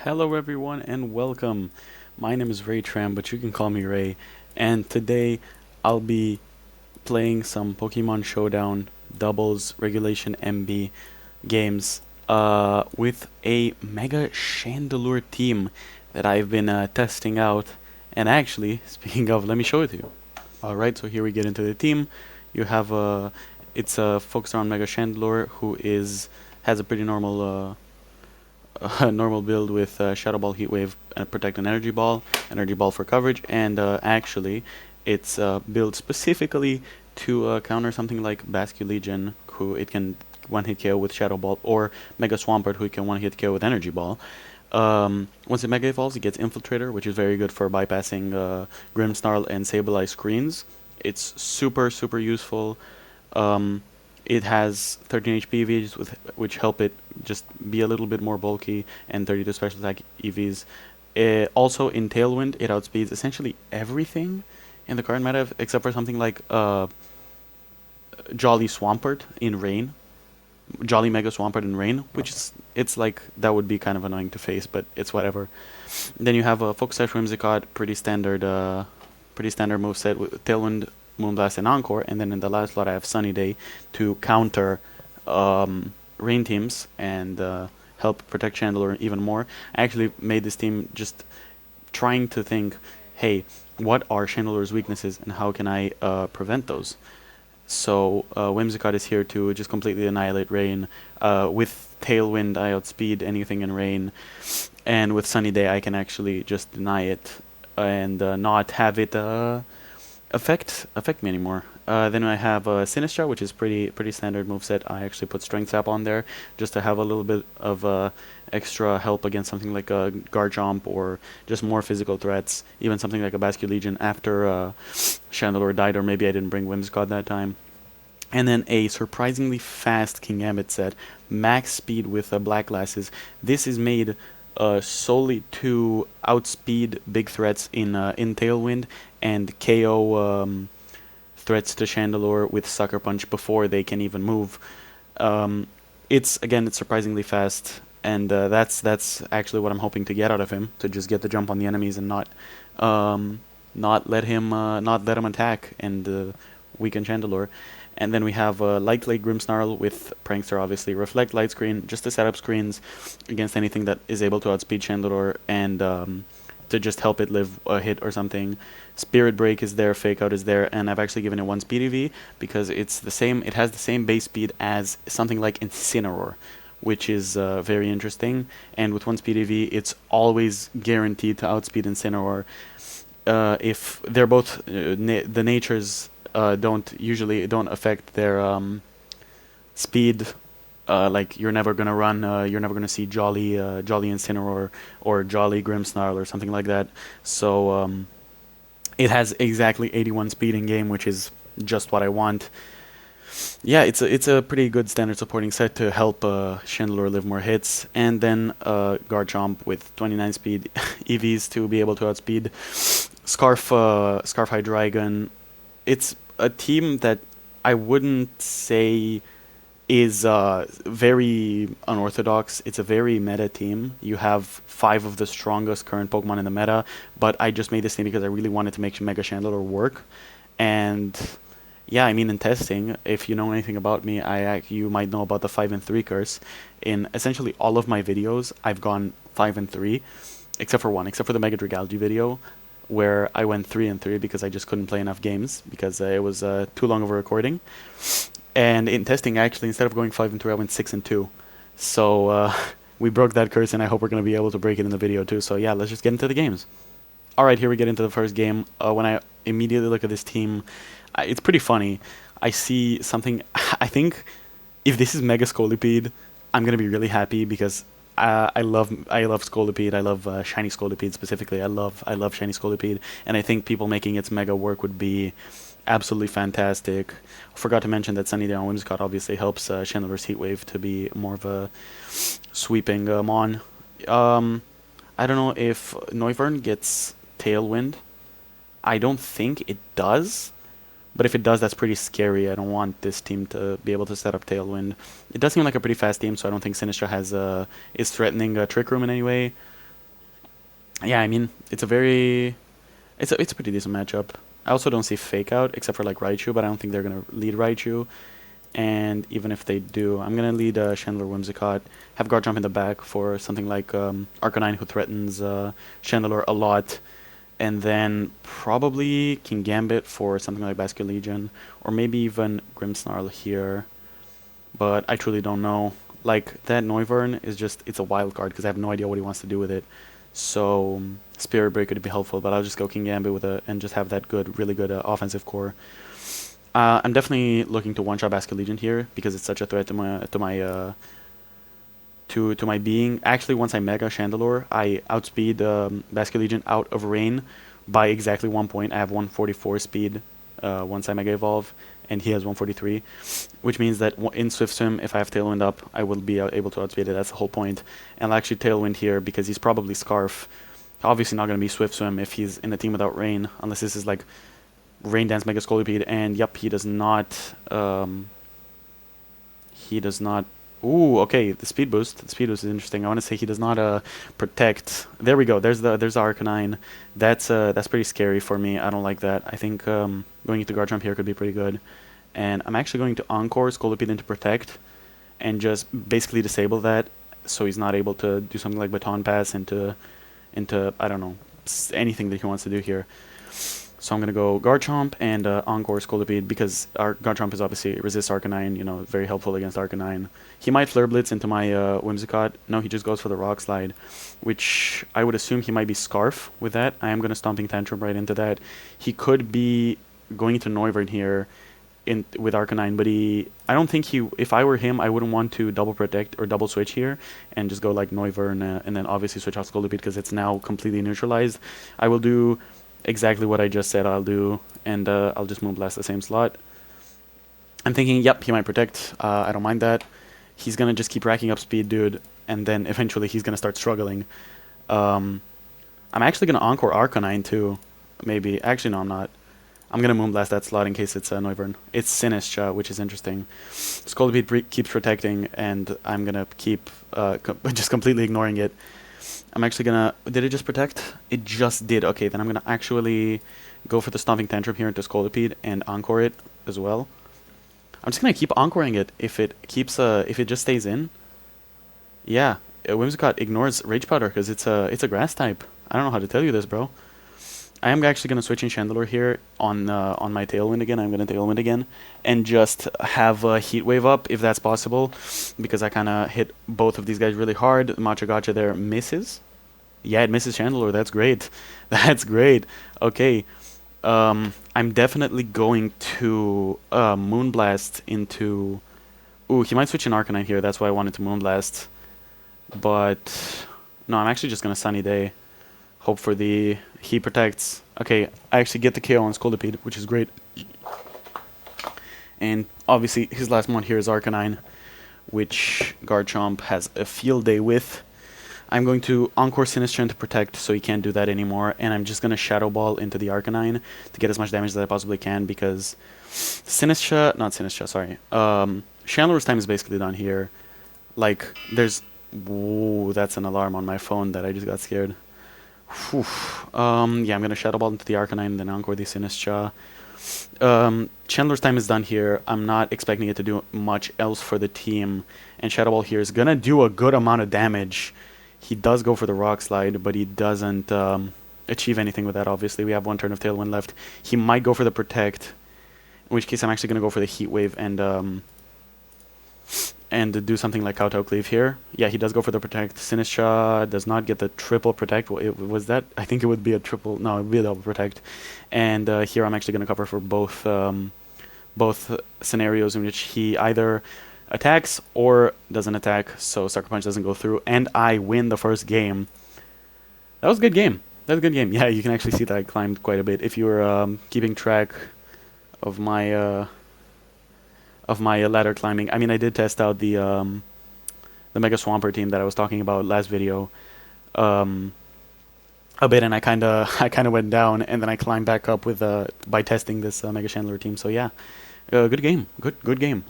Hello everyone and welcome. My name is Ray Tram, but you can call me Ray. And today I'll be playing some Pokemon Showdown doubles regulation MB games with a Mega Chandelure team that I've been testing out. And actually, speaking of, let me show it to you. Alright, so here we get into the team. You have it's focused on Mega Chandelure, who has a pretty normal normal build with Shadow Ball, Heat Wave, and Protect an Energy Ball for coverage, and actually, it's built specifically to counter something like Basculegion, who it can one-hit KO with Shadow Ball, or Mega Swampert, who it can one-hit KO with Energy Ball. Once it Mega Evolves, it gets Infiltrator, which is very good for bypassing Grimmsnarl and Sableye screens. It's super, super useful. It has 13 HP EVs, which help it just be a little bit more bulky, and 32 special attack EVs. Also, in Tailwind, it outspeeds essentially everything in the current meta, except for something like Jolly Swampert in Rain. Jolly Mega Swampert in Rain, which is, it's like, that would be kind of annoying to face, but it's whatever. Then you have a Focus Sash Whimsicott, pretty standard moveset with Tailwind, Moonblast, and Encore, and then in the last slot I have Sunny Day to counter Rain teams and help protect Chandelure even more. I actually made this team just trying to think, hey, what are Chandelure's weaknesses and how can I prevent those? So Whimsicott is here to just completely annihilate Rain. With Tailwind, I outspeed anything in Rain, and with Sunny Day, I can actually just deny it and not have it affect me anymore. Then I have Sinistra, which is pretty standard moveset. I actually put Strength Sap on there just to have a little bit of extra help against something like a Garchomp or just more physical threats. Even something like a Basculegion after Chandelure died, or maybe I didn't bring Whimsicott that time. And then a surprisingly fast Kingambit set, max speed with Black Glasses. This is made solely to outspeed big threats in Tailwind and KO threats to Chandelure with Sucker Punch before they can even move. It's surprisingly fast, and that's actually what I'm hoping to get out of him, to just get the jump on the enemies and not let him attack and weaken Chandelure. And then we have Light Clay Grimmsnarl with Prankster, obviously. Reflect Light Screen, just to set up screens against anything that is able to outspeed Chandelure and to just help it live a hit or something. Spirit Break is there, Fake Out is there, and I've actually given it 1 speed EV because it has the same base speed as something like Incineroar, which is very interesting. And with 1 speed EV, it's always guaranteed to outspeed Incineroar. If they're both the natures don't affect their speed. Like you're never gonna run. You're never gonna see Jolly Incineroar or Jolly Grimmsnarl or something like that. So it has exactly 81 speed in game, which is just what I want. Yeah, it's a pretty good standard supporting set to help Chandelure live more hits, and then Garchomp with 29 speed EVs to be able to outspeed Scarf Hydreigon. It's a team that I wouldn't say is very unorthodox. It's a very meta team. You have 5 of the strongest current Pokemon in the meta, but I just made this team because I really wanted to make Mega Chandelure work. And yeah, I mean, in testing, if you know anything about me, you might know about the 5 and 3 curse. In essentially all of my videos, I've gone 5 and 3, except for one, except for the Mega Dragalge video, where I went 3 and 3 because I just couldn't play enough games because it was too long of a recording. And in testing, actually, instead of going 5 and 3, I went 6 and 2. So we broke that curse, and I hope we're going to be able to break it in the video too. So yeah, let's just get into the games. Alright, here we get into the first game. When I immediately look at this team, it's pretty funny. I see something. I think if this is Mega Scolipede, I'm going to be really happy because I love Scolipede. I love Shiny Scolipede specifically. I love Shiny Scolipede, and I think people making its Mega work would be absolutely fantastic. Forgot to mention that Sunny Day on Whimsicott obviously helps Chandelure's Heat Wave to be more of a sweeping Mon. I don't know if Noivern gets Tailwind. I don't think it does. But if it does, that's pretty scary. I don't want this team to be able to set up Tailwind. It does seem like a pretty fast team, so I don't think Sinistra is threatening Trick Room in any way. yeah, I mean, it's a pretty decent matchup. I also don't see Fake Out except for like Raichu, but I don't think they're gonna lead Raichu. And even if they do, I'm gonna lead Chandelure Whimsicott, have Garchomp in the back for something like Arcanine, who threatens Chandelure a lot, and then probably King Gambit for something like Basculegion, or maybe even Grimmsnarl here. But I truly don't know. Like, that Noivern is just, it's a wild card because I have no idea what he wants to do with it. So Spirit Breaker would be helpful, but I'll just go King Gambit with and just have that good, really good offensive core. I'm definitely looking to one-shot Basculegion here because it's such a threat to my being. Actually, once I Mega Chandelure, I outspeed Basculegion out of Rain by exactly 1 point. I have 144 speed once I Mega Evolve, and he has 143, which means that in Swift Swim, if I have Tailwind up, I will be able to outspeed it. That's the whole point. And I'll actually Tailwind here because he's probably Scarf. Obviously not going to be Swift Swim if he's in a team without Rain, unless this is like Rain Dance Mega Scolipede, and yep, he does not. He does not. Ooh, okay. The speed boost. The speed boost is interesting. I want to say he does not protect. There we go. There's the Arcanine. That's pretty scary for me. I don't like that. I think going into Garchomp here could be pretty good. And I'm actually going to Encore Scolipede into Protect, and just basically disable that, so he's not able to do something like Baton Pass into I don't know, anything that he wants to do here. So I'm going to go Garchomp and Encore Scolipede because our Garchomp is obviously resist Arcanine, you know, very helpful against Arcanine. He might Flare Blitz into my Whimsicott. No, he just goes for the Rock Slide, which I would assume he might be Scarf with that. I am going to Stomping Tantrum right into that. He could be going into Noivern here with Arcanine, but I don't think if I were him, I wouldn't want to double protect or double switch here and just go like Noivern and then obviously switch out Scolipede because it's now completely neutralized. I will do exactly what I just said I'll do, and I'll just Moonblast the same slot. I'm thinking, yep, he might protect. I don't mind that. He's going to just keep racking up speed, dude, and then eventually he's going to start struggling. I'm actually going to Encore Arcanine, too, maybe. Actually, no, I'm not. I'm going to Moonblast that slot in case it's Noivern. It's Sinistcha, which is interesting. Scolipede keeps protecting, and I'm going to keep just completely ignoring it. I'm actually gonna... Did it just protect? It just did. Okay, then I'm gonna actually go for the Stomping Tantrum here into Scolipede and Encore it as well. I'm just gonna keep Encoring it if it keeps... if it just stays in. Yeah, Whimsicott ignores Rage Powder because it's a Grass type. I don't know how to tell you this, bro. I am actually gonna switch in Chandelure here on my Tailwind again. I'm gonna Tailwind again and just have a Heat Wave up if that's possible, because I kind of hit both of these guys really hard. Matcha Gotcha there misses. Yeah, it misses Chandelure. That's great. That's great. Okay. I'm definitely going to Moonblast into... Ooh, he might switch in Arcanine here. That's why I wanted to Moonblast. But no, I'm actually just gonna Sunny Day. Hope for the... He protects. Okay, I actually get the KO on Scolipede, which is great. And obviously, his last one here is Arcanine, which Garchomp has a field day with. I'm going to Encore Sinistcha to protect, so he can't do that anymore. And I'm just going to Shadow Ball into the Arcanine to get as much damage as I possibly can, because Sinistcha... Not Sinistcha, sorry. Chandelure's time is basically done here. Like, there's... Whoa, that's an alarm on my phone that I just got scared. Whew. Yeah, I'm going to Shadow Ball into the Arcanine and then Encore the Sinistcha. Chandelure's time is done here. I'm not expecting it to do much else for the team. And Shadow Ball here is going to do a good amount of damage. He does go for the Rock Slide, but he doesn't achieve anything with that, obviously. We have one turn of Tailwind left. He might go for the Protect, in which case I'm actually going to go for the Heat Wave and do something like Kowtow Cleave here. Yeah, he does go for the Protect. Sinistcha does not get the triple Protect. Was that? I think it would be a triple... No, it would be a double Protect. And here I'm actually going to cover for both scenarios in which he either attacks or doesn't attack, so Sucker Punch doesn't go through, and I win the first game. That was a good game. That was a good game. Yeah, you can actually see that I climbed quite a bit. If you were keeping track of my ladder climbing. I mean, I did test out the Mega Swampert team that I was talking about last video a bit, and I kind of went down, and then I climbed back up with by testing this Mega Chandelure team. So yeah, good game, good game.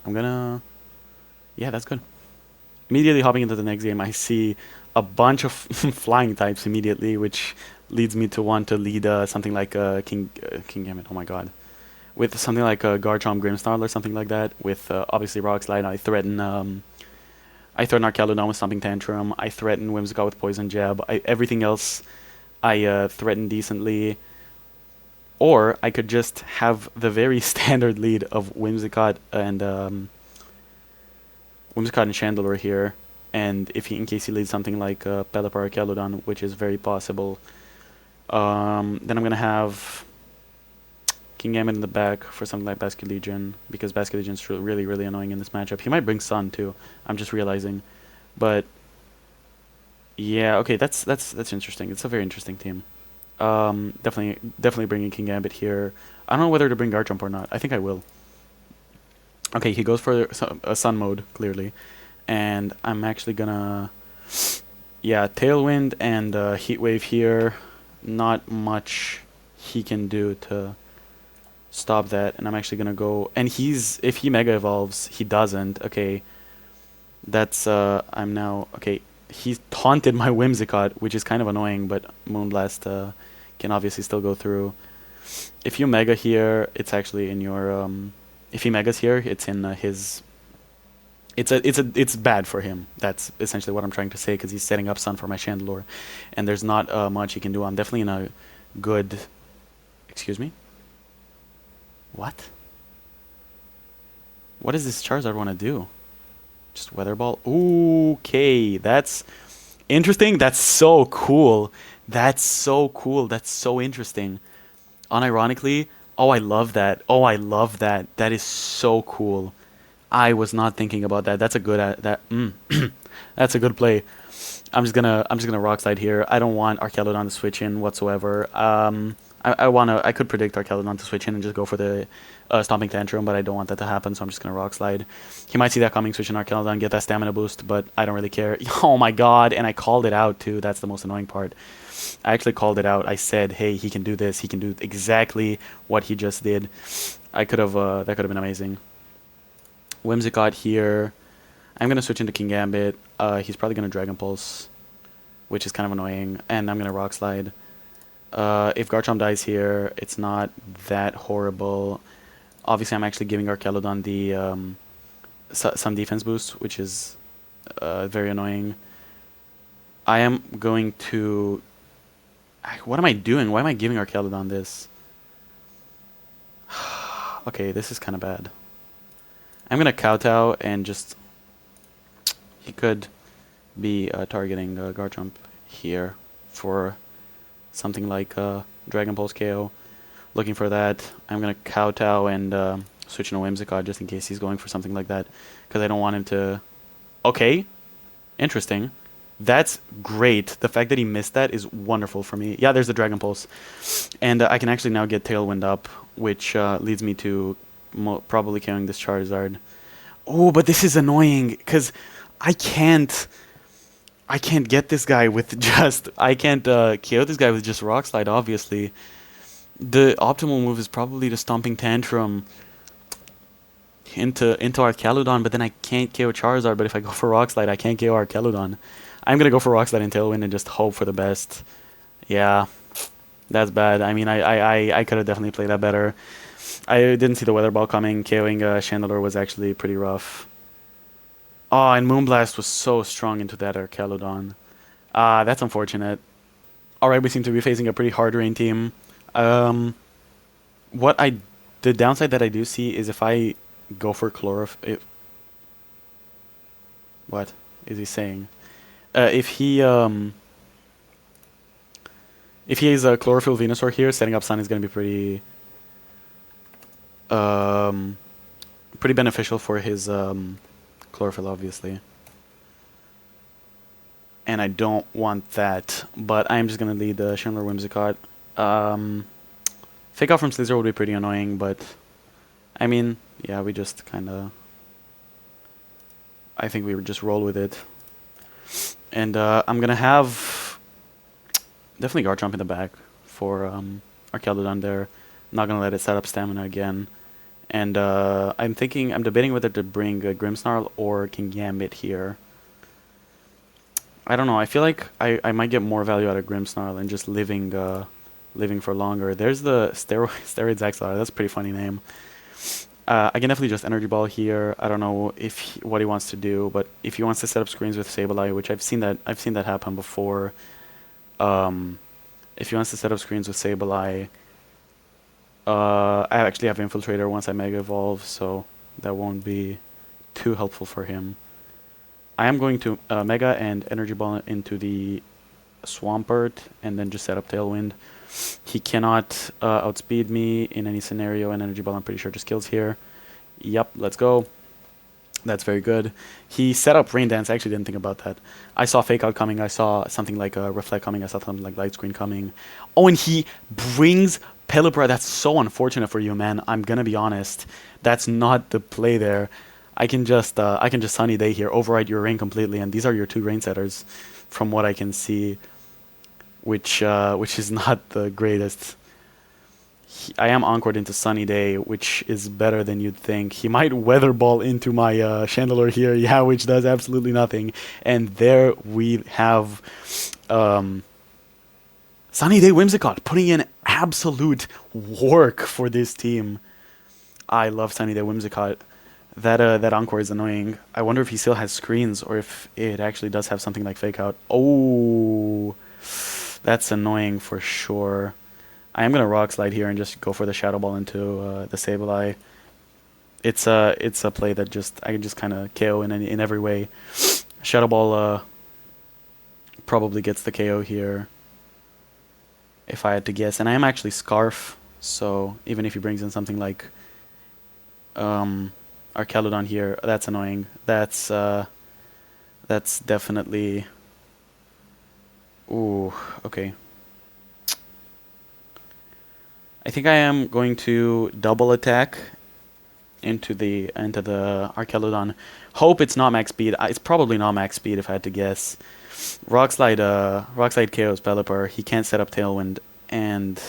Yeah, that's good. Immediately hopping into the next game, I see a bunch of flying types immediately, which leads me to want to lead something like King Gambit. Oh my god, with something like Garchomp Grimmsnarl or something like that. With obviously Rock Slide, I threaten Archelodon with Stomping Tantrum. I threaten Whimsicott with Poison Jab. Everything else I threaten decently. Or I could just have the very standard lead of Whimsicott and Chandelure here. And in case he leads something like Pelipper or Archelodon, which is very possible, then I'm going to have Kingambit in the back for something like Basculegion, because Basculegion's really, really annoying in this matchup. He might bring Sun too, I'm just realizing. But yeah, okay, that's interesting. It's a very interesting team. Definitely bringing Kingambit here. I don't know whether to bring Garchomp or not. I think I will. Okay, he goes for a Sun mode, clearly. And I'm actually gonna... Yeah, Tailwind and Heat Wave here. Not much he can do to stop that. And I'm actually gonna go... And if he Mega Evolves, he doesn't. Okay, that's... I'm now... Okay, he's taunted my Whimsicott, which is kind of annoying, but Moonblast can obviously still go through. If you Mega here, it's actually in your... if he Megas here, it's in his... It's bad for him. That's essentially what I'm trying to say, because he's setting up Sun for my Chandelure, and there's not much he can do. I'm definitely in a good... Excuse me? What? What does this Charizard want to do? Just Weather Ball? Okay, that's interesting. That's so cool. That's so cool. That's so interesting. Unironically, oh, I love that. Oh, I love that. That is so cool. I was not thinking about that. That's a good that's a good play. I'm just gonna Rock Slide here. I don't want Archelodon to switch in whatsoever. I could predict Archelodon to switch in and just go for the Stomping Tantrum, but I don't want that to happen, so I'm just gonna Rock Slide. He might see that coming, switch in Archelodon, get that stamina boost, but I don't really care. Oh my god, and I called it out too. That's the most annoying part. I actually called it out. I said, hey, he can do this. He can do exactly what he just did. That could have been amazing. Whimsicott here. I'm going to switch into Kingambit. He's probably going to Dragon Pulse, which is kind of annoying. And I'm going to Rock Slide. If Garchomp dies here, it's not that horrible. Obviously, I'm actually giving Archelodon the some defense boost, which is very annoying. I am going to... What am I doing? Why am I giving Archelodon this? Okay, this is kind of bad. I'm going to Kowtow and just... He could be targeting Garchomp here for something like Dragon Pulse KO. Looking for that. I'm going to Kowtow and switch into Whimsicott just in case he's going for something like that, because I don't want him to... Okay, interesting. That's great. The fact that he missed that is wonderful for me. Yeah, there's the Dragon Pulse. And I can actually now get Tailwind up, which leads me to probably killing this Charizard. Oh, but this is annoying, because I can't get this guy with just... I can't KO this guy with just Rock Slide, obviously. The optimal move is probably the Stomping Tantrum into Archelodon, but then I can't KO Charizard. But if I go for Rock Slide, I can't KO Archelodon. I'm going to go for Rock Slide and Tailwind and just hope for the best. Yeah, that's bad. I mean, I could have definitely played that better. I didn't see the Weather Ball coming. KOing Chandelure was actually pretty rough. Oh, and Moonblast was so strong into that Archelodon. That's unfortunate. Alright, we seem to be facing a pretty hard rain team. The downside that I do see is if I go for Chlorophyll... What is he saying? If he is a Chlorophyll Venusaur here, setting up Sun is going to be pretty beneficial for his Chlorophyll, obviously. And I don't want that, but I'm just going to lead the Chandelure Whimsicott. Fake out from Slither would be pretty annoying, but I mean, yeah, we just kind of... I think we would just roll with it. And I'm going to have definitely Garchomp in the back for Archelodon there. Not going to let it set up stamina again. And I'm debating whether to bring Grimmsnarl or Kingambit here. I don't know. I feel like I might get more value out of Grimmsnarl and just living for longer. There's the steroids Axelar. That's a pretty funny name. I can definitely just Energy Ball here. I don't know what he wants to do, but if he wants to set up screens with Sableye, which I've seen that happen before. Um, if he wants to set up screens with Sableye, I actually have Infiltrator once I Mega Evolve, so that won't be too helpful for him. I am going to Mega and Energy Ball into the Swampert, and then just set up Tailwind. He cannot outspeed me in any scenario, and Energy Ball I'm pretty sure just kills here. Yep, let's go. That's very good. He set up Rain Dance. I actually didn't think about that. I saw Fake Out coming. I saw something like Reflect coming. I saw something like Light Screen coming. Oh, and he brings Pelipper. That's so unfortunate for you, man. I'm gonna be honest. That's not the play there. I can just Sunny Day here, override your rain completely, and these are your two rain setters, from what I can see, which is not the greatest. I am Encored into Sunny Day, which is better than you'd think. He might Weather Ball into my Chandelure here, yeah, which does absolutely nothing. And there we have Sunny Day Whimsicott putting in absolute work for this team. I love Sunny Day Whimsicott. That Encore is annoying. I wonder if he still has screens or if it actually does have something like Fake Out. Oh, that's annoying for sure. I am gonna Rock Slide here and just go for the Shadow Ball into the Sableye. It's a play that I can just kind of KO in every way. Shadow Ball probably gets the KO here, if I had to guess. And I am actually Scarf, so even if he brings in something like Archelodon here, that's annoying. That's definitely. Ooh, okay. I think I am going to double attack into the Archelodon. Hope it's not max speed. It's probably not max speed if I had to guess. Rock Slide KOs Pelipper. He can't set up Tailwind, and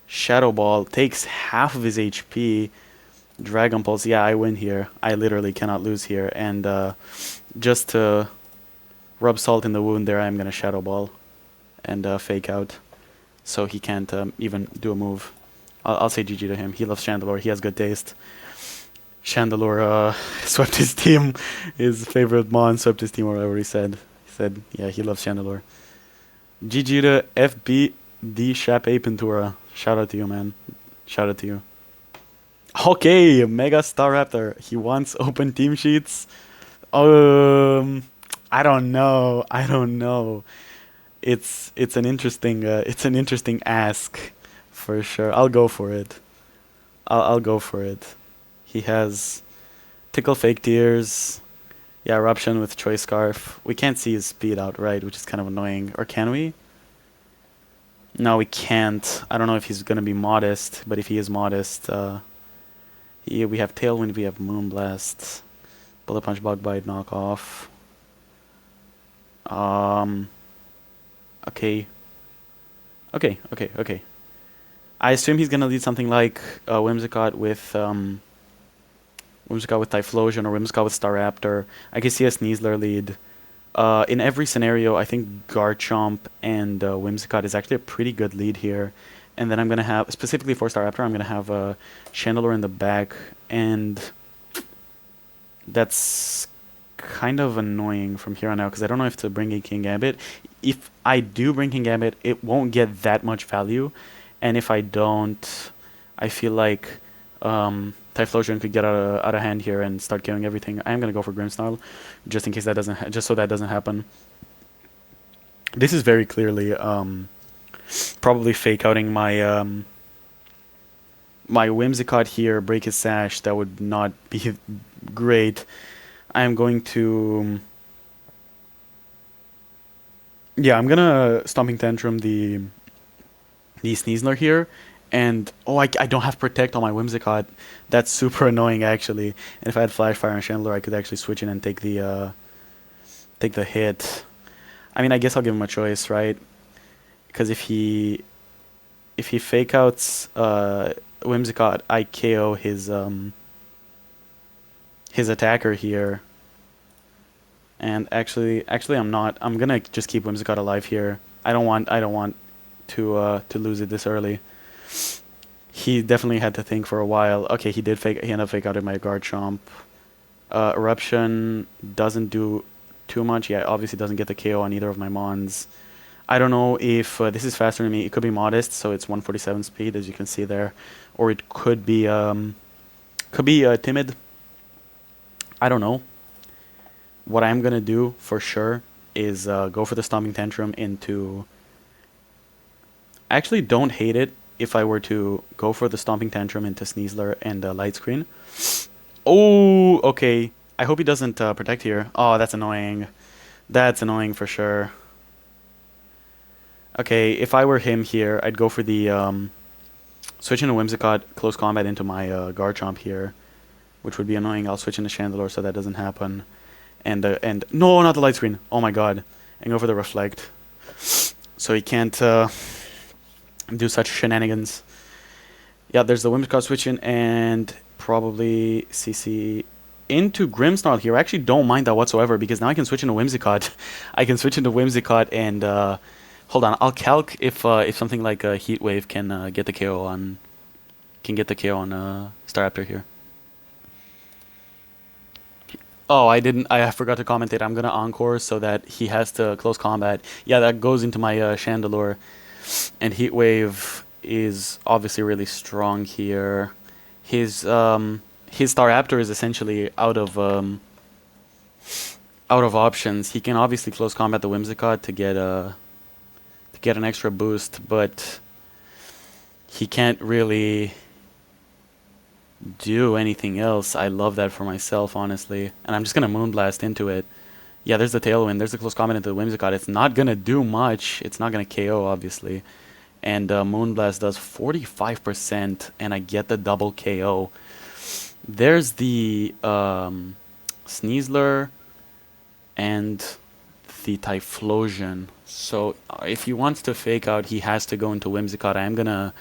Shadow Ball takes half of his HP. Dragon Pulse. Yeah, I win here. I literally cannot lose here. And just to rub salt in the wound there, I'm gonna Shadow Ball and Fake Out, so he can't even do a move. I'll say GG to him. He loves Chandelure. He has good taste. Chandelure swept his team. His favorite Mon swept his team, or whatever he said. He said, yeah, he loves Chandelure. GG to FBD Shape Pintura. Shout out to you, man. Shout out to you. Okay, Mega Staraptor. He wants open team sheets. I don't know. It's an interesting ask, for sure. I'll go for it. I'll go for it. He has Tickle Fake Tears. Yeah, Eruption with Choice Scarf. We can't see his speed outright, which is kind of annoying. Or can we? No, we can't. I don't know if he's gonna be modest, but if he is modest, we have Tailwind, we have Moonblast, Bullet Punch, Bug Bite, Knock Off. Okay. Okay. I assume he's gonna lead something like Whimsicott with Typhlosion or Whimsicott with Staraptor. I can see a Sneasler lead. In every scenario, I think Garchomp and Whimsicott is actually a pretty good lead here. And then I'm going to have, specifically for Staraptor, I'm going to have Chandelure in the back. And that's kind of annoying from here on out, because I don't know if to bring in King Gambit. If I do bring King Gambit, it won't get that much value. And if I don't, I feel like Typhlosion could get out of hand here and start killing everything. I am going to go for Grimmsnarl, just in case that doesn't, just so that doesn't happen. This is very clearly probably fake outing my my Whimsicott here, break his sash. That would not be great. I am going to, yeah, I'm gonna Stomping Tantrum the Sneasler here. And oh, I don't have Protect on my Whimsicott. That's super annoying, actually. And if I had Flash Fire and Chandler, I could actually switch in and take the hit. I mean, I guess I'll give him a choice, right? Because if he fake outs Whimsicott, I KO his attacker here. And actually, I'm not. I'm gonna just keep Whimsicott alive here. I don't want to lose it this early. He definitely had to think for a while. Okay, he did fake. He ended up fake out in my guard chomp. Eruption doesn't do too much. Yeah, obviously doesn't get the KO on either of my mons. I don't know if this is faster than me. It could be modest, so it's 147 speed, as you can see there, or it could be timid. I don't know. What I'm gonna do for sure is go for the Stomping Tantrum into. I actually don't hate it if I were to go for the Stomping Tantrum into Sneasler and Light Screen. Oh, okay. I hope he doesn't protect here. Oh, that's annoying. That's annoying for sure. Okay, if I were him here, I'd go for the switch into Whimsicott, close combat into my Garchomp here, which would be annoying. I'll switch into Chandelure so that doesn't happen. And no, not the Light Screen. Oh my god. And go for the Reflect. So he can't do such shenanigans. Yeah, there's the Whimsicott switch in, and probably CC into Grimmsnarl here. I actually don't mind that whatsoever, because now I can switch into Whimsicott. I can switch into Whimsicott and hold on. I'll calc if something like a Heat Wave can get the KO on Staraptor here. Oh, I didn't. I forgot to comment it. I'm gonna encore so that he has to close combat. Yeah, that goes into my Chandelure, and Heat Wave is obviously really strong here. His Staraptor is essentially out of options. He can obviously close combat the Whimsicott to get an extra boost, but he can't really do anything else. I love that for myself, honestly. And I'm just gonna Moonblast into it. Yeah, there's the Tailwind. There's the close combat into the Whimsicott. It's not gonna do much. It's not gonna KO, obviously. And Moonblast does 45%, and I get the double KO. There's the Sneasler and the Typhlosion. So if he wants to fake out, he has to go into Whimsicott. I am gonna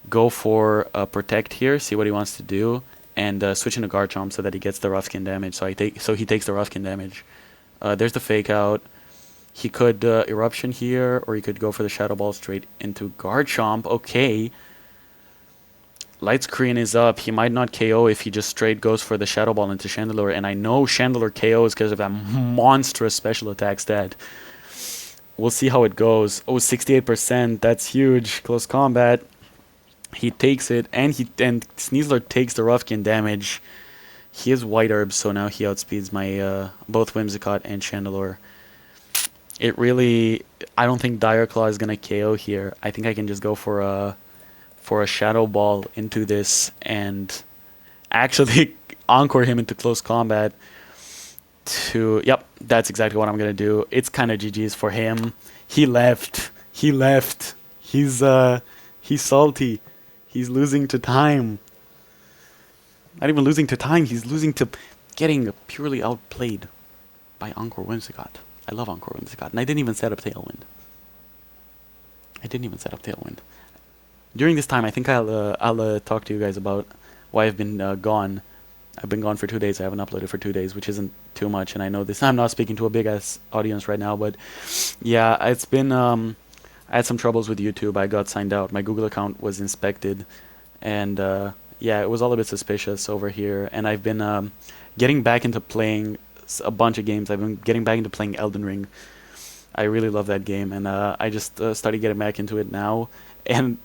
go for Protect here, see what he wants to do, and switch into Garchomp so that he gets the rough skin damage. So he takes the rough skin damage. There's the fake out. He could Eruption here, or he could go for the Shadow Ball straight into Garchomp. Okay. Light Screen is up. He might not KO if he just straight goes for the Shadow Ball into Chandelure. And I know Chandelure KOs because of that monstrous special attack stat. We'll see how it goes. Oh, 68%. That's huge. Close combat. He takes it, and Sneasler takes the rough skin damage. He is White Herb, so now he outspeeds my both Whimsicott and Chandelure. It really, I don't think Dire Claw is gonna KO here. I think I can just go for a Shadow Ball into this and actually encore him into close combat. Yep, that's exactly what I'm gonna do. It's kind of GG's for him. He left. He's salty. He's losing to time. Not even losing to time. He's losing to getting purely outplayed by Encore Whimsicott. I love Encore Whimsicott. And I didn't even set up Tailwind. During this time, I think I'll talk to you guys about why I've been gone. I've been gone for 2 days. I haven't uploaded for 2 days, which isn't too much. And I know this. I'm not speaking to a big-ass audience right now. But yeah, it's been... I had some troubles with YouTube. I got signed out. My Google account was inspected, and yeah, it was all a bit suspicious over here. And I've been getting back into playing a bunch of games. I've been getting back into playing Elden Ring. I really love that game, and I just started getting back into it now. And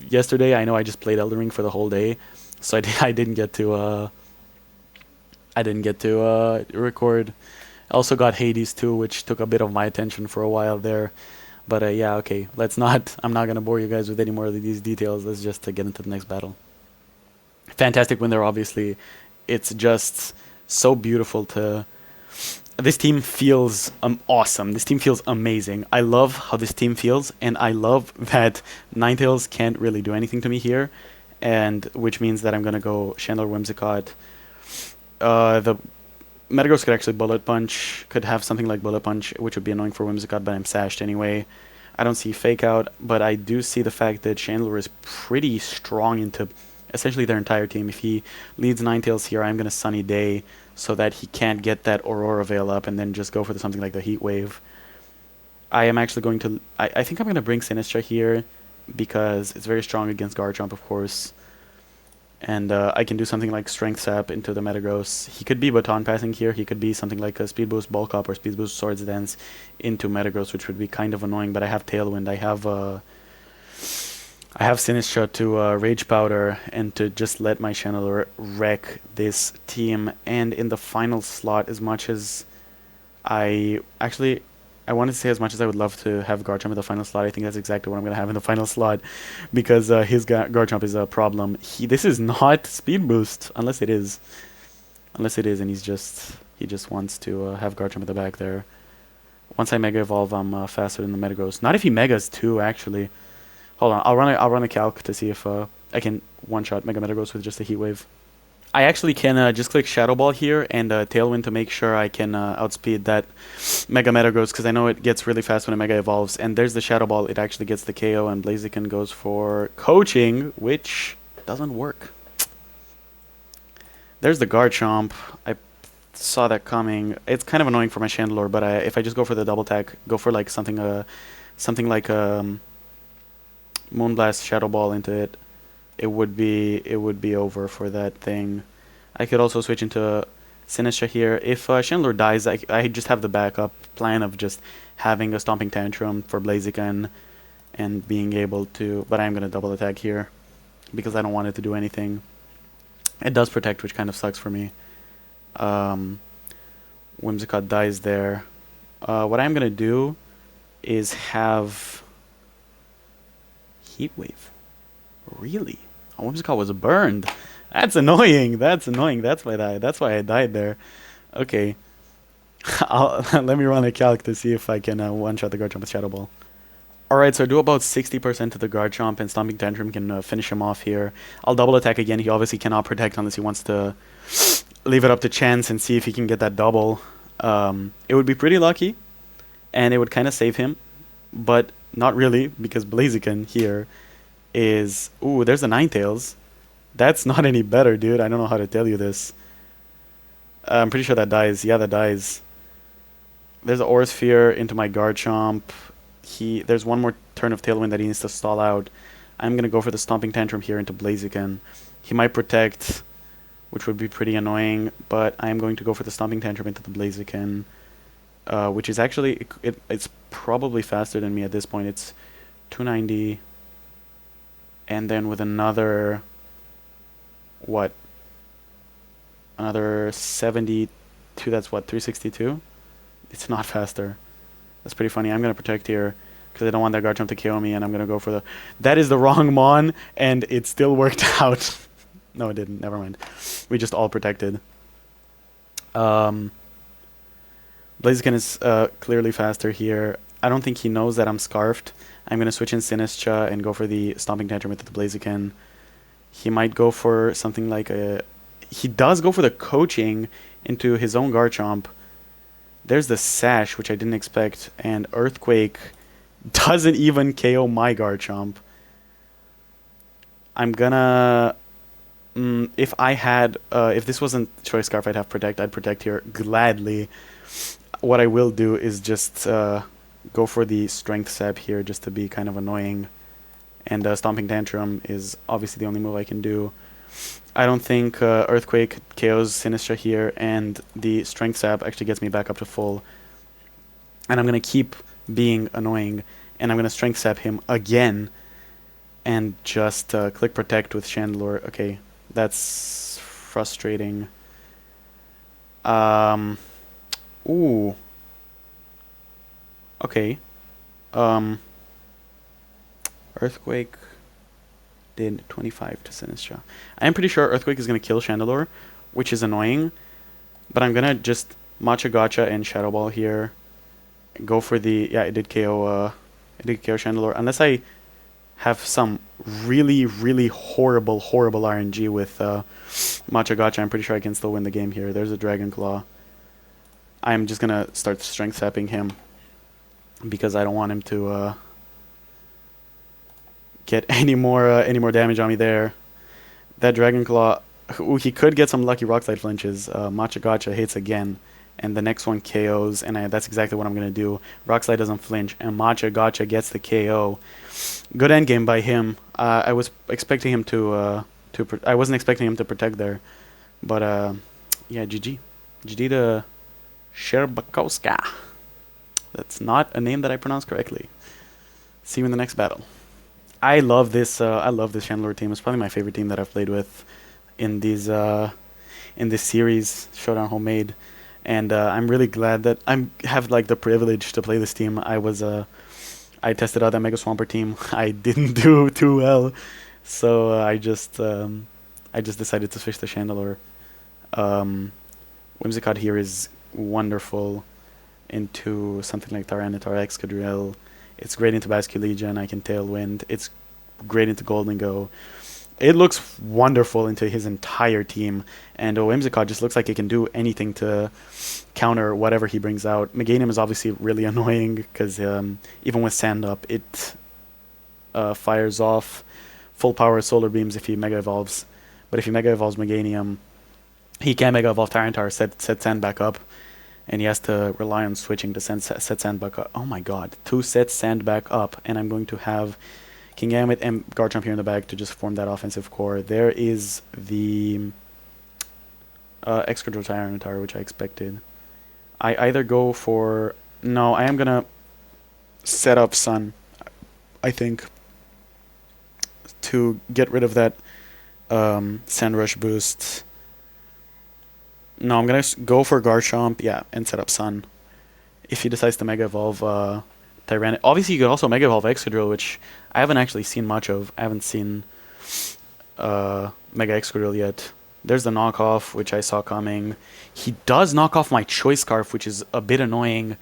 yesterday, I know I just played Elden Ring for the whole day, so I didn't get to record. I also got Hades too, which took a bit of my attention for a while there. But yeah, okay, I'm not going to bore you guys with any more of these details. Let's just get into the next battle. Fantastic win there, obviously. It's just so beautiful to... This team feels awesome. This team feels amazing. I love how this team feels, and I love that Ninetales can't really do anything to me here, and which means that I'm going to go Chandelure Whimsicott. The Metagross could actually Bullet Punch, could have something like Bullet Punch, which would be annoying for Whimsicott, but I'm sashed anyway. I don't see Fake Out, but I do see the fact that Chandelure is pretty strong into essentially their entire team. If he leads Ninetales here, I'm going to Sunny Day, so that he can't get that Aurora Veil up and then just go for something like the Heat Wave. I am actually going to... I think I'm going to bring Sinistra here because it's very strong against Garchomp, of course. And I can do something like Strength Sap into the Metagross. He could be Baton Passing here. He could be something like a Speed Boost Bulk Up or Speed Boost Swords Dance into Metagross, which would be kind of annoying. But I have Tailwind. I have Sinistra to Rage Powder and to just let my Chandelure wreck this team. And in the final slot, as much as I wanted to say as much as I would love to have Garchomp in the final slot, I think that's exactly what I'm going to have in the final slot because his Garchomp is a problem. This is not Speed Boost, unless it is. Unless it is and he just wants to have Garchomp at the back there. Once I Mega Evolve, I'm faster than the Metagross. Not if he Megas too, actually. Hold on, I'll run a calc to see if I can one-shot Mega Metagross with just a Heat Wave. I actually can just click Shadow Ball here and Tailwind to make sure I can outspeed that Mega Metagross because I know it gets really fast when it Mega Evolves. And there's the Shadow Ball. It actually gets the KO and Blaziken goes for Coaching, which doesn't work. There's the Garchomp. I saw that coming. It's kind of annoying for my Chandelure, but if I just go for the double attack, go for like something like Moonblast Shadow Ball into it, it would be over for that thing. I could also switch into Sinistra here. If Chandelure dies, I just have the backup plan of just having a Stomping Tantrum for Blaziken and being able to... But I'm going to double attack here because I don't want it to do anything. It does protect, which kind of sucks for me. Whimsicott dies there. What I'm going to do is have Heat Wave. Really? Oh, Whimsicott was burned. That's annoying. That's annoying. That's why I died there. Okay. Let me run a calc to see if I can one-shot the Garchomp with Shadow Ball. Alright, so I do about 60% to the Garchomp, and Stomping Tantrum can finish him off here. I'll double attack again. He obviously cannot protect unless he wants to leave it up to chance and see if he can get that double. It would be pretty lucky, and it would kind of save him, but not really, because Blaziken here is... Ooh, there's the Ninetales. That's not any better, dude. I don't know how to tell you this. I'm pretty sure that dies. Yeah, that dies. There's the Aura Sphere into my Garchomp. There's one more turn of Tailwind that he needs to stall out. I'm going to go for the Stomping Tantrum here into Blaziken. He might protect, which would be pretty annoying, but I'm going to go for the Stomping Tantrum into the Blaziken, which is actually... It's probably faster than me at this point. It's 290... And then with another, what? Another 72, that's what, 362? It's not faster. That's pretty funny. I'm going to protect here because I don't want that Garchomp to KO me, and I'm going to go for the... That is the wrong Mon, and it still worked out. No, it didn't. Never mind. We just all protected. Blaziken is clearly faster here. I don't think he knows that I'm Scarfed. I'm going to switch in Sinistra and go for the Stomping Tantrum with the Blaziken. He might go for something like a... He does go for the Coaching into his own Garchomp. There's the Sash, which I didn't expect. And Earthquake doesn't even KO my Garchomp. I'm gonna... if I had... if this wasn't Choice Scarf, I'd have Protect. I'd Protect here gladly. What I will do is just... go for the Strength Sap here just to be kind of annoying. And Stomping Tantrum is obviously the only move I can do. I don't think Earthquake KOs Sinistra here, and the Strength Sap actually gets me back up to full. And I'm going to keep being annoying, and I'm going to Strength Sap him again, and just click Protect with Chandelure. Okay, that's frustrating. Ooh. Okay. Earthquake did 25 to Sinistra. I'm pretty sure Earthquake is going to kill Chandelure, which is annoying. But I'm going to just Matcha Gotcha and Shadow Ball here. Go for the... Yeah, it did KO Chandelure. Unless I have some really, really horrible RNG with Matcha Gotcha, I'm pretty sure I can still win the game here. There's a Dragon Claw. I'm just going to start Strength Sapping him, because I don't want him to get any more damage on me there. That Dragon Claw Ooh, he could get some lucky rock slide flinches. Matcha Gotcha hits again, and the next one KOs, and that's exactly what I'm gonna do. Rock slide doesn't flinch, and Matcha Gotcha gets the KO. Good end game by him. I was expecting him I wasn't expecting him to protect there, but yeah, GG to Sherbakowska. That's not a name that I pronounced correctly. See you in the next battle. I love this. I love this Chandelure team. It's probably my favorite team that I've played with in this series, Showdown Homemade, and I'm really glad that I have like the privilege to play this team. I tested out that Mega Swampert team. I didn't do too well, so I just decided to switch to Chandelure. Whimsicott here is wonderful into something like Tyranitar Excadrill. It's great into Basculegion. I can Tailwind. It's great into Golden Go. It looks wonderful into his entire team, and Whimsicott just looks like it can do anything to counter whatever he brings out. Meganium is obviously really annoying because even with Sand Up, it fires off full power Solar Beams if he Mega Evolves. But if he Mega Evolves Meganium, he can Mega Evolve Tyranitar, set Sand back up, and he has to rely on switching to set Sand back up. Oh my god, 2 sets Sand back up, and I'm going to have Kingambit and Garchomp here in the back to just form that offensive core. There is the Excadrill Tyranitar, which I expected. I either go for... No, I am going to set up Sun, I think, to get rid of that Sand Rush boost. No, I'm going to go for Garchomp, yeah, and set up Sun. If he decides to Mega Evolve Tyranitar. Obviously, you could also Mega Evolve Excadrill, which I haven't actually seen much of. I haven't seen Mega Excadrill yet. There's the knockoff, which I saw coming. He does knock off my Choice Scarf, which is a bit annoying.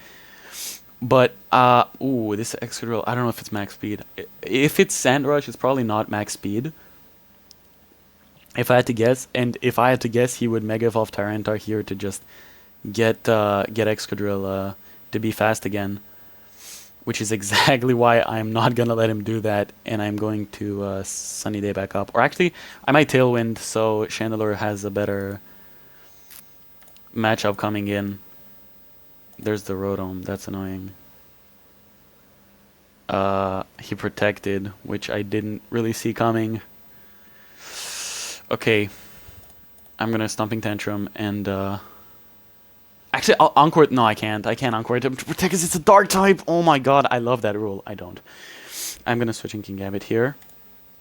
But, ooh, this Excadrill, I don't know if it's max speed. If it's Sand Rush, it's probably not max speed. If I had to guess, and if I had to guess, he would Mega Evolve Tyranitar here to just get Excadrill to be fast again. Which is exactly why I'm not going to let him do that, and I'm going to Sunny Day back up. Or actually, I might Tailwind, so Chandelure has a better matchup coming in. There's the Rotom, that's annoying. He protected, which I didn't really see coming. Okay, I'm going to Stomping Tantrum and... Actually, I'll Encore it. No, I can't. I can't Encore it to protect because it's a Dark type. Oh my god, I love that rule. I don't. I'm going to switch in Kingambit here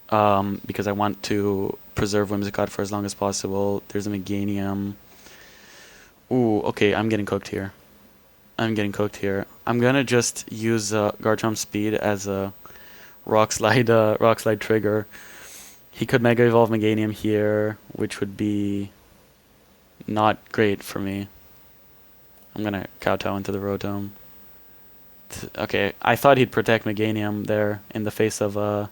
because I want to preserve Whimsicott for as long as possible. There's a Meganium. Ooh, okay, I'm getting cooked here. I'm going to just use Garchomp Speed as a Rock Slide trigger. He could Mega Evolve Meganium here, which would be not great for me. I'm gonna kowtow into the Rotom. Okay, I thought he'd protect Meganium there in the face of an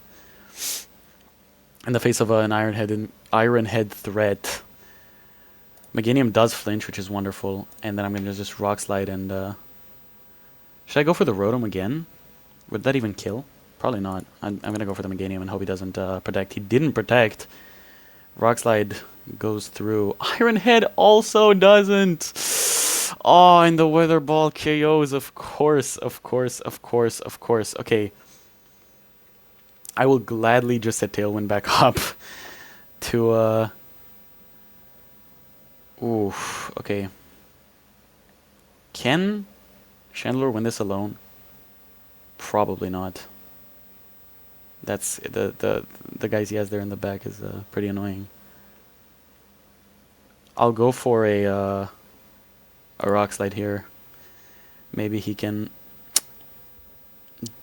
Iron Head threat. Meganium does flinch, which is wonderful, and then I'm gonna just Rock Slide and should I go for the Rotom again? Would that even kill? Probably not. I'm gonna go for the Meganium and hope he doesn't protect. He didn't protect. Rock Slide goes through. Iron Head also doesn't. Oh, and the Weather Ball KOs, of course. Okay. I will gladly just set Tailwind back up to, oof, okay. Can Chandelure win this alone? Probably not. That's, the guys he has there in the back is pretty annoying. I'll go for a Rock Slide here. Maybe he can...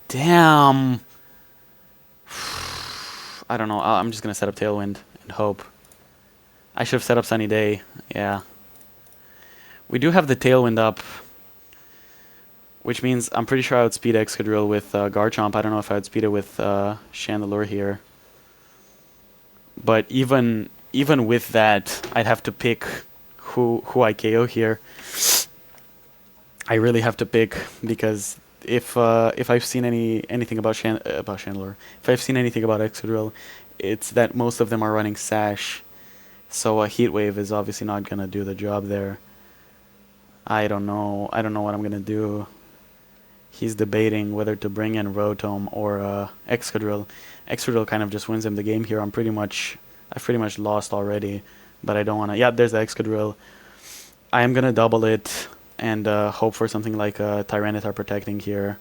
Damn! I don't know. I'm just going to set up Tailwind and hope. I should have set up Sunny Day. Yeah. We do have the Tailwind up, which means I'm pretty sure I would speed Excadrill with Garchomp. I don't know if I would speed it with Chandelure here. But even with that, I'd have to pick who I KO here. I really have to pick because if I've seen anything about Chandelure, if I've seen anything about Excadrill, it's that most of them are running Sash, So a Heat Wave is obviously not gonna do the job there. I don't know. I don't know what I'm gonna do. He's debating whether to bring in Rotom or Excadrill. Excadrill kind of just wins him the game here. I've pretty much lost already, but I don't want to. Yeah, there's the Excadrill. I am gonna double it and hope for something like Tyranitar protecting here.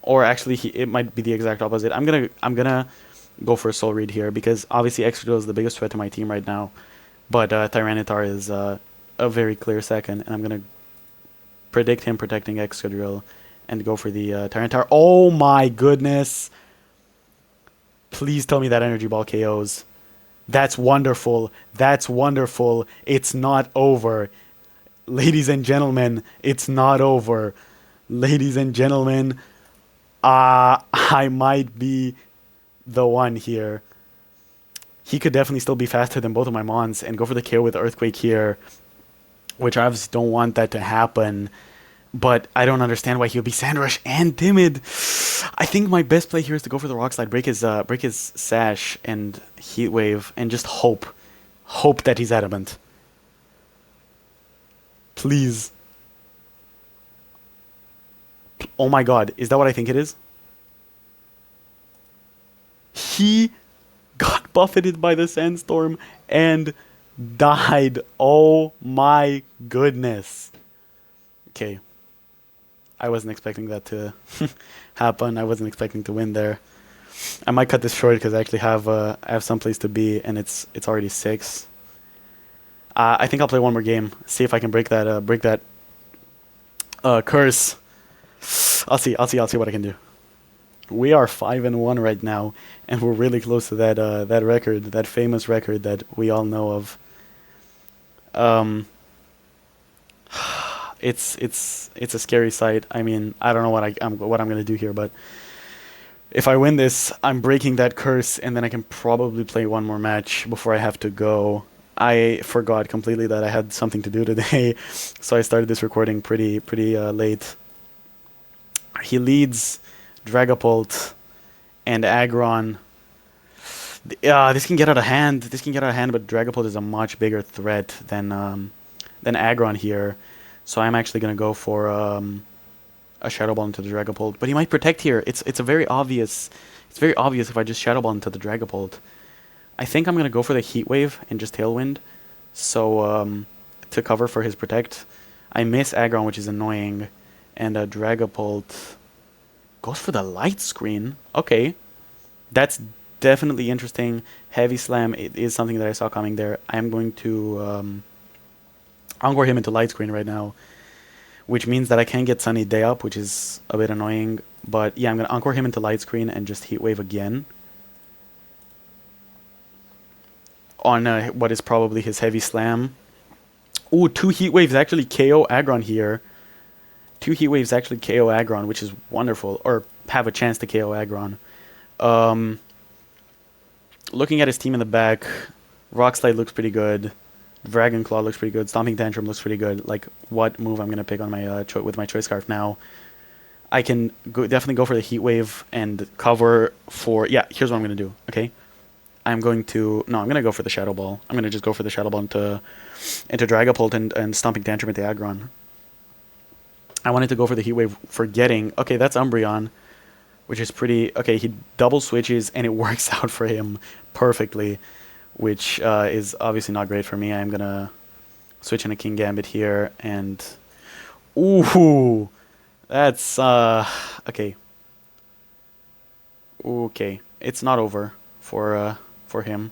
Or actually, it might be the exact opposite. I'm gonna go for a Soul Read here because obviously Excadrill is the biggest threat to my team right now, but Tyranitar is a very clear second, and I'm gonna predict him protecting Excadrill and go for the Tyranitar. Oh my goodness! Please tell me that Energy Ball KOs. That's wonderful. That's wonderful. It's not over. Ladies and gentlemen, it's not over. Ladies and gentlemen, I might be the one here. He could definitely still be faster than both of my Mons and go for the KO with Earthquake here, which I obviously don't want that to happen. But I don't understand why he would be Sandrush and Timid. I think my best play here is to go for the Rock Slide, break his Sash and Heat Wave, and just hope that he's Adamant. Please. Oh my god, is that what I think it is? He got buffeted by the Sandstorm and died. Oh my goodness. Okay. I wasn't expecting that to happen. I wasn't expecting to win there. I might cut this short because I actually have I have some place to be, and it's already 6. I think I'll play one more game. See if I can break that curse. I'll see what I can do. We are 5-1 right now, and we're really close to that record, that famous record that we all know of. It's a scary sight. I mean, I don't know what I'm gonna do here, but if I win this, I'm breaking that curse, and then I can probably play one more match before I have to go. I forgot completely that I had something to do today, so I started this recording pretty late. He leads Dragapult and Aggron. This can get out of hand. But Dragapult is a much bigger threat than Aggron here. So I'm actually gonna go for a Shadow Ball into the Dragapult. But he might protect here. It's very obvious. It's very obvious if I just Shadow Ball into the Dragapult. I think I'm gonna go for the Heat Wave and just Tailwind. So to cover for his protect. I miss Aggron, which is annoying. And Dragapult goes for the Light Screen. Okay. That's definitely interesting. Heavy Slam is something that I saw coming there. I'm going to Encore him into Light Screen right now, which means that I can get Sunny Day Up, which is a bit annoying. But yeah, I'm going to Encore him into Light Screen and just Heat Wave again on what is probably his Heavy Slam. Ooh, 2 Heat Waves actually KO Aggron here. 2 Heat Waves actually KO Aggron, which is wonderful, or have a chance to KO Aggron. Looking at his team in the back, Rock Slide looks pretty good. Dragon Claw looks pretty good. Stomping Tantrum looks pretty good. Like, what move I'm going to pick on my with my Choice Scarf now. I can definitely go for the Heat Wave and cover for... Yeah, here's what I'm going to do, okay? I'm going to go for the Shadow Ball. I'm going to just go for the Shadow Ball into Dragapult and Stomping Tantrum into Aggron. I wanted to go for the Heat Wave, forgetting... Okay, that's Umbreon, which is pretty... Okay, he double switches, and it works out for him perfectly, which is obviously not great for me. I'm going to switch into King Gambit here, and... Ooh! That's... Okay. Okay. It's not over for him.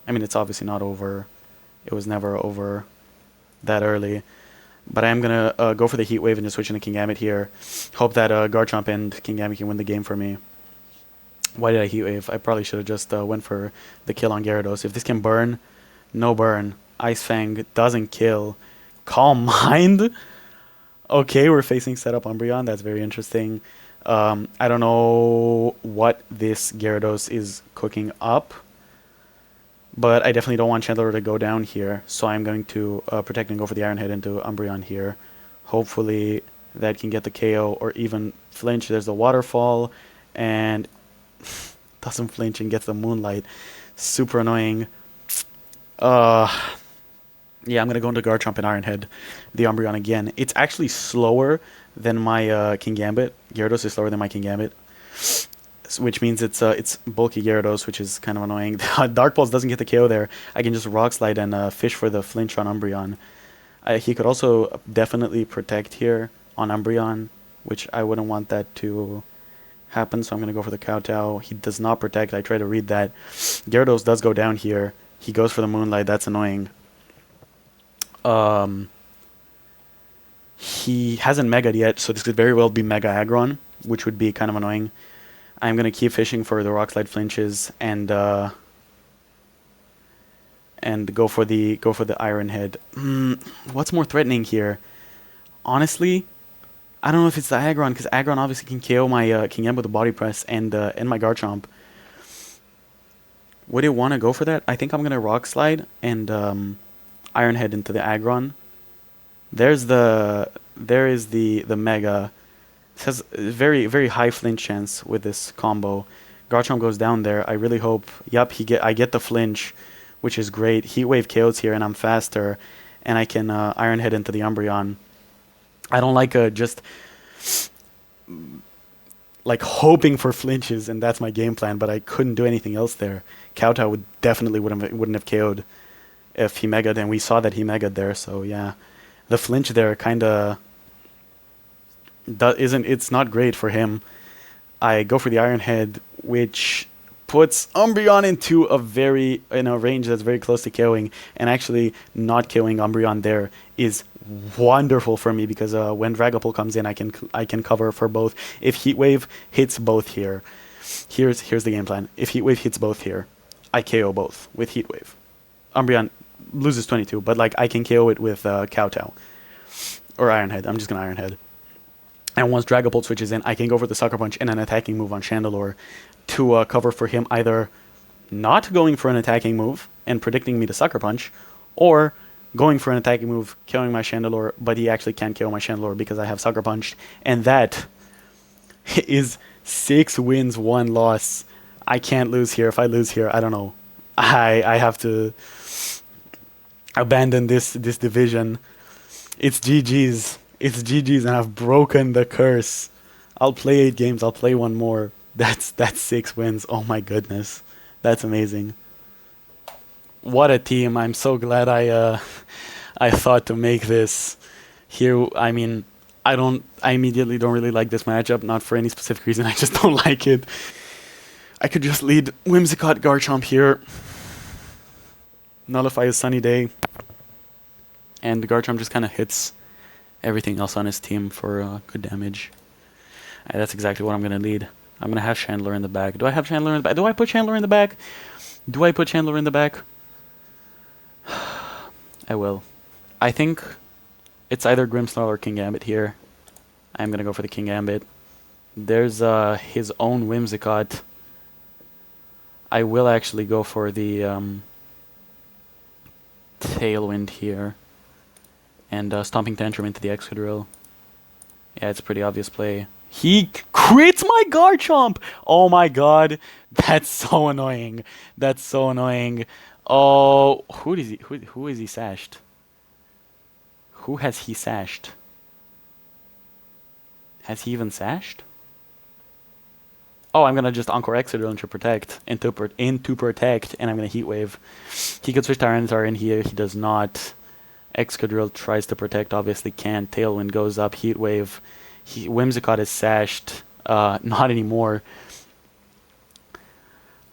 I mean, it's obviously not over. It was never over that early. But I am going to go for the Heat Wave and just switch into King Gambit here. Hope that Garchomp and King Gambit can win the game for me. Why did I Heat Wave? I probably should have just went for the kill on Gyarados. If this can burn, no burn. Ice Fang doesn't kill. Calm Mind? Okay, we're facing setup Umbreon. That's very interesting. I don't know what this Gyarados is cooking up, but I definitely don't want Chandelure to go down here, so I'm going to protect and go for the Iron Head into Umbreon here. Hopefully that can get the KO or even flinch. There's the Waterfall, and doesn't flinch and gets the Moonlight. Super annoying. Uh, yeah, I'm gonna go into Garchomp and Iron Head, the Umbreon again. It's actually slower than my King Gambit. Gyarados is slower than my King Gambit, which means it's bulky Gyarados, which is kind of annoying. Dark Pulse doesn't get the KO there. I can just Rock Slide and fish for the flinch on Umbreon. He could also definitely protect here on Umbreon, which I wouldn't want that to happen, so I'm going to go for the Kowtow. He does not protect. I try to read that. Gyarados does go down here. He goes for the Moonlight. That's annoying. He hasn't Mega'd yet, so this could very well be Mega Aggron, which would be kind of annoying. I'm going to keep fishing for the Rock Slide flinches and go for the Iron Head. What's more threatening here? Honestly, I don't know if it's the Aggron, because Aggron obviously can KO my King M with the Body Press and my Garchomp. Would it want to go for that? I think I'm gonna Rock Slide and Iron Head into the Aggron. There is the Mega. It has a very, very high flinch chance with this combo. Garchomp goes down there. I really hope. Yup, I get the flinch, which is great. Heat Wave KOs here, and I'm faster, and I can Iron Head into the Umbreon. I don't like just like hoping for flinches, and that's my game plan. But I couldn't do anything else there. Kowtow would definitely wouldn't have KO'd if he Mega'd, and we saw that he Mega'd there. So yeah, the flinch there kind of it's not great for him. I go for the Iron Head, which puts Umbreon into a range that's very close to KOing, and actually not KOing Umbreon there is wonderful for me, because when Dragapult comes in, I can cover for both. If Heat Wave hits both here, here's the game plan. If Heat Wave hits both here, I KO both with Heat Wave. Umbreon loses 22, but like I can KO it with Kowtow or Iron Head. I'm just gonna Iron Head. And once Dragapult switches in, I can go for the Sucker Punch and an attacking move on Chandelure to cover for him, either not going for an attacking move and predicting me to Sucker Punch, or going for an attacking move, killing my Chandelure, but he actually can't kill my Chandelure because I have Sucker Punched. And that is 6 wins, 1 loss. I can't lose here. If I lose here, I don't know. I have to abandon this division. It's GG's. It's GG's, and I've broken the curse. I'll play 8 games. I'll play 1 more. That's 6 wins. Oh my goodness. That's amazing. What a team. I'm so glad I thought to make this here. I mean, I immediately don't really like this matchup, not for any specific reason. I just don't like it. I could just lead Whimsicott Garchomp here. Nullify his Sunny Day. And Garchomp just kind of hits everything else on his team for good damage. That's exactly what I'm going to lead. I'm going to have Chandelure in the back. Do I have Chandelure in the back? Do I put Chandelure in the back? Do I put Chandelure in the back? I will. I think it's either Grimmsnarl or King Gambit here. I'm going to go for the King Gambit. There's his own Whimsicott. I will actually go for the Tailwind here. And Stomping Tantrum into the Excadrill. Yeah, it's a pretty obvious play. He crits my Garchomp! Oh my god. That's so annoying. That's so annoying. Oh, who is he sashed? Who has he sashed? Has he even sashed? Oh, I'm gonna just Encore Excadrill into protect, into protect, and I'm gonna Heat Wave. He could switch Tyranitar in here. He does not. Excadrill tries to protect, obviously can't. Tailwind goes up, Heat Wave. Whimsicott is sashed. Not anymore.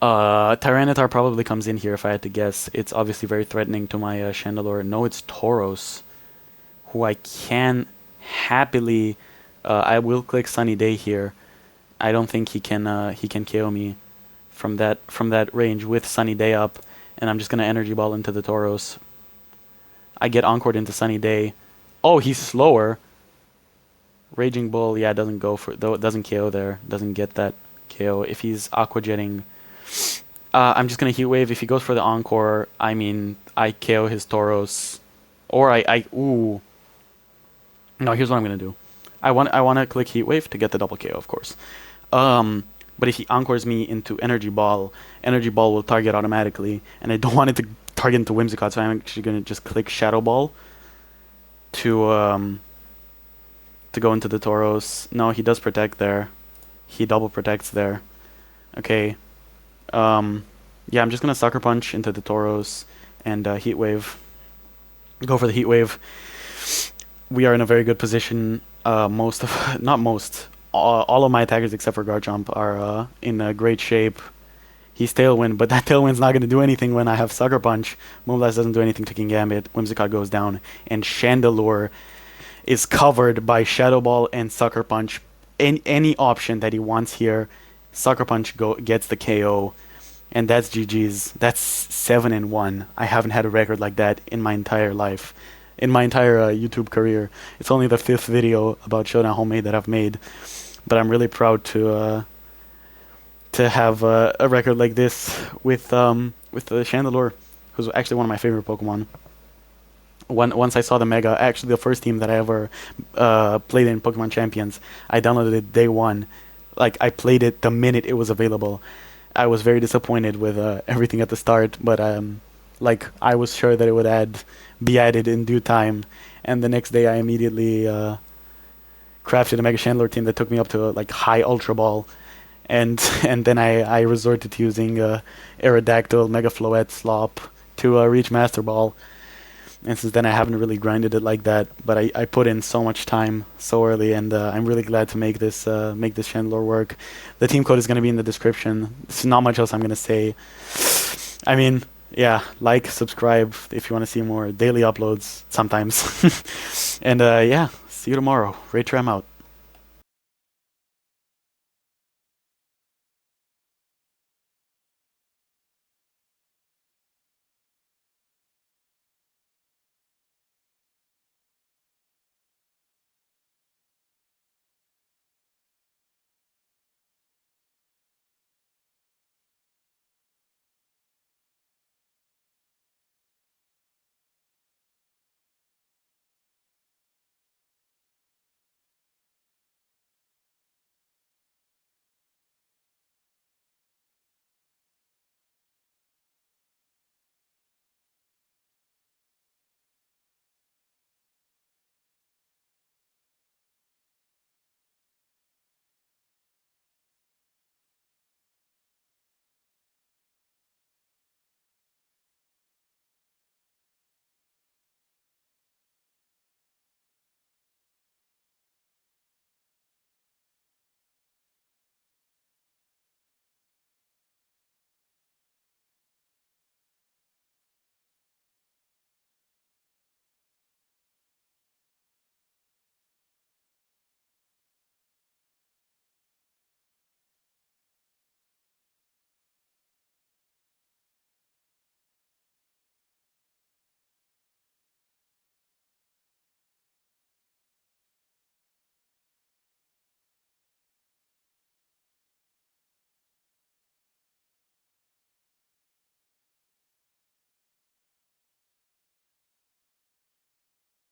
Tyranitar probably comes in here if I had to guess. It's obviously very threatening to my Chandelure. No, it's Tauros, who I can happily... I will click Sunny Day here. I don't think he can KO me from that range with Sunny Day up, and I'm just gonna Energy Ball into the Tauros. I get Encored into Sunny Day. Oh, he's slower. Raging Bull, yeah, doesn't go for, though it doesn't KO there. Doesn't get that KO. If he's Aqua Jetting, I'm just gonna Heat Wave. If he goes for the Encore, I mean, I KO his Tauros, or ooh. No, here's what I'm gonna do. I want to click Heat Wave to get the double KO, of course. But if he Encores me into Energy Ball will target automatically, and I don't want it to target into Whimsicott, so I'm actually gonna just click Shadow Ball to go into the Tauros. No, he does protect there. He double protects there. Okay. Yeah, I'm just gonna Sucker Punch into the Tauros and Heat Wave. Go for the Heat Wave. We are in a very good position. Not most, all of my attackers except for Garchomp are in a great shape. He's Tailwind, but that Tailwind's not going to do anything when I have Sucker Punch. Moonblast doesn't do anything to Kingambit. Whimsicott goes down, and Chandelure is covered by Shadow Ball and Sucker Punch. Any option that he wants here, Sucker Punch gets the KO, and that's GG's. That's 7-1. I haven't had a record like that in my entire life, in my entire YouTube career. It's only the 5th video about Showdown Homemade that I've made, but I'm really proud to have a record like this with the Chandelure, who's actually one of my favorite Pokemon. Once I saw the Mega, actually the first team that I ever played in Pokemon Champions, I downloaded it day one. Like, I played it the minute it was available. I was very disappointed with everything at the start, but like, I was sure that it would be added in due time. And the next day I immediately crafted a Mega Chandelure team that took me up to like high Ultra Ball. And then I resorted to using Aerodactyl, Mega Floette, Slop to reach Master Ball. And since then I haven't really grinded it like that, but I put in so much time so early, and I'm really glad to make this Chandelure work. The team code is going to be in the description. There's not much else I'm going to say. I mean, yeah, like, subscribe if you want to see more daily uploads sometimes. And yeah, see you tomorrow. Raytram out.